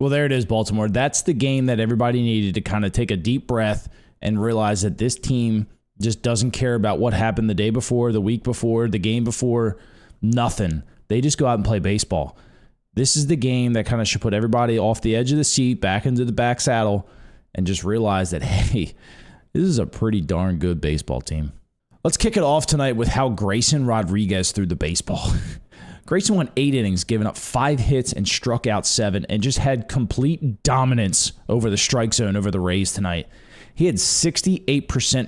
Well, there it is, Baltimore. That's the game that everybody needed to kind of take a deep breath and realize that this team just doesn't care about what happened the day before, the week before, the game before, nothing. They just go out and play baseball. This is the game that kind of should put everybody off the edge of the seat, back into the back saddle, and just realize that, hey, this is a pretty darn good baseball team. Let's kick it off tonight with how Grayson Rodriquez threw the baseball. Grayson went 8 innings, giving up 5 hits and struck out 7, and just had complete dominance over the strike zone over the Rays tonight. He had 68%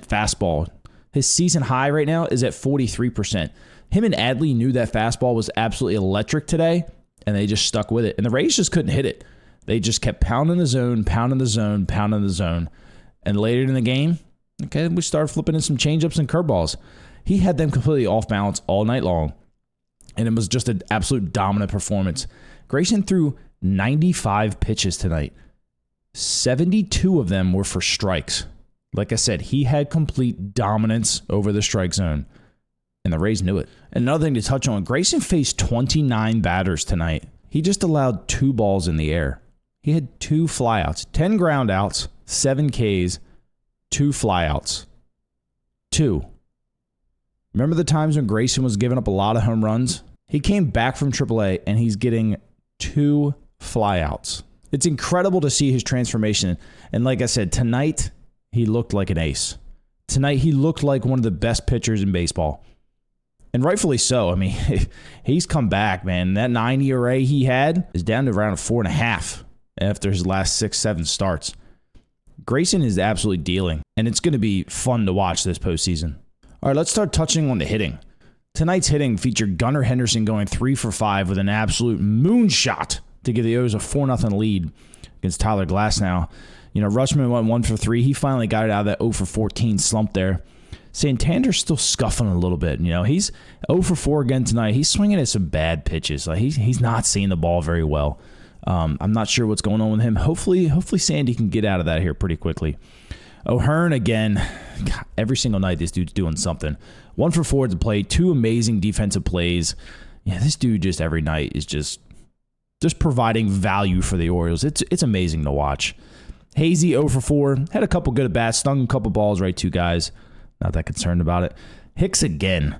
fastball. His season high right now is at 43%. Him and Adley knew that fastball was absolutely electric today, and they just stuck with it. And the Rays just couldn't hit it. They just kept pounding the zone, pounding the zone, pounding the zone. And later in the game, okay, we started flipping in some changeups and curveballs. He had them completely off balance all night long. And it was just an absolute dominant performance. Grayson threw 95 pitches tonight. 72 of them were for strikes. Like I said, he had complete dominance over the strike zone. And the Rays knew it. And another thing to touch on, Grayson faced 29 batters tonight. He just allowed 2 balls in the air. He had 2 flyouts, 10 ground outs, 7 Ks, 2 flyouts. 2. Remember the times when Grayson was giving up a lot of home runs? He came back from AAA and he's getting 2 flyouts. It's incredible to see his transformation. And like I said, tonight he looked like an ace. Tonight he looked like one of the best pitchers in baseball. And rightfully so. I mean, he's come back, man. That 9 ERA he had is down to around a 4.5 after his last 6-7 starts. Grayson is absolutely dealing, and it's going to be fun to watch this postseason. All right, let's start touching on the hitting. Tonight's hitting featured Gunnar Henderson going 3 for 5 with an absolute moonshot to give the O's a 4-0 lead against Tyler Glasnow. You know, Rutschman went 1 for 3. He finally got it out of that 0 for 14 slump there. Santander's still scuffling a little bit. You know, he's 0 for 4 again tonight. He's swinging at some bad pitches. Like he's not seeing the ball very well. I'm not sure what's going on with him. Hopefully Sandy can get out of that here pretty quickly. O'Hearn again. God, every single night this dude's doing something. 1 for 4 at the plate. 2 amazing defensive plays. Yeah, this dude just every night is just providing value for the Orioles. It's amazing to watch. Hazy 0 for 4. Had a couple good at bats. Stung a couple balls right to guys. Not that concerned about it. Hicks again.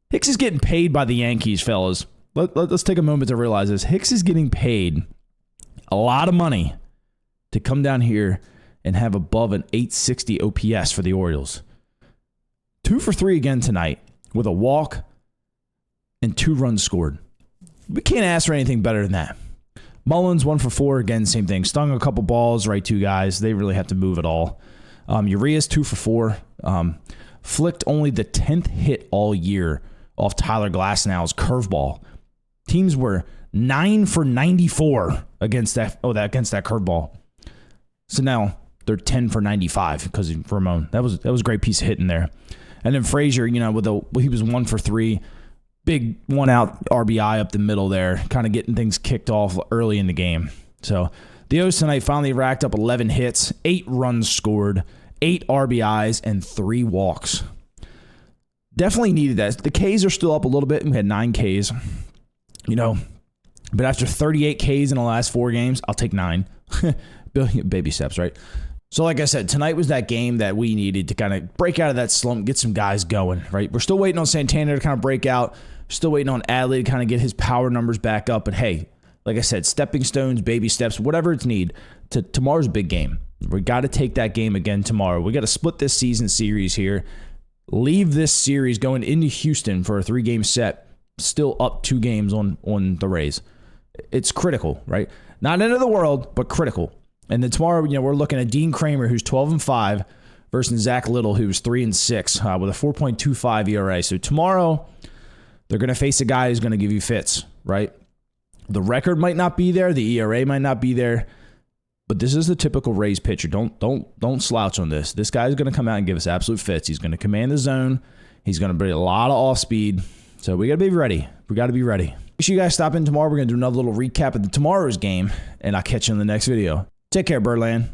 Hicks is getting paid by the Yankees, fellas. Let's take a moment to realize this. Hicks is getting paid a lot of money to come down here and have above an 860 OPS for the Orioles. 2 for 3 again tonight with a walk and 2 runs scored. We can't ask for anything better than that. Mullins 1 for 4 again, same thing. Stung a couple balls, right to guys. They really have to move it all. Urias 2 for 4. Flicked only the 10th hit all year off Tyler Glasnow's curveball. Teams were 9 for 94 against that curveball. So now they're 10 for 95 because of Ramon. That was a great piece of hitting there. And then Frazier, you know, he was 1 for 3. Big 1-out RBI up the middle there, kind of getting things kicked off early in the game. So the O's tonight finally racked up 11 hits, 8 runs scored, 8 RBIs, and 3 walks. Definitely needed that. The Ks are still up a little bit. We had 9 Ks. You know, but after 38 Ks in the last 4 games, I'll take 9. Baby steps, right? So like I said, tonight was that game that we needed to kind of break out of that slump, get some guys going, right? We're still waiting on Santander to kind of break out. Still waiting on Adley to kind of get his power numbers back up. But hey, like I said, stepping stones, baby steps, whatever it's need. Tomorrow's a big game. We got to take that game again tomorrow. We got to split this season series here. Leave this series going into Houston for a 3-game set. Still up 2 games on the Rays. It's critical, right? Not end of the world, but critical. And then tomorrow, you know, we're looking at Dean Kramer, who's 12-5, versus Zach Little, who's 3-6, with a 4.25 ERA. So tomorrow, they're going to face a guy who's going to give you fits, right? The record might not be there, the ERA might not be there, but this is the typical Rays pitcher. Don't slouch on this. This guy's going to come out and give us absolute fits. He's going to command the zone. He's going to bring a lot of off speed. So we got to be ready. We got to be ready. Make sure you guys stop in tomorrow. We're going to do another little recap of tomorrow's game, and I'll catch you in the next video. Take care, Birdland.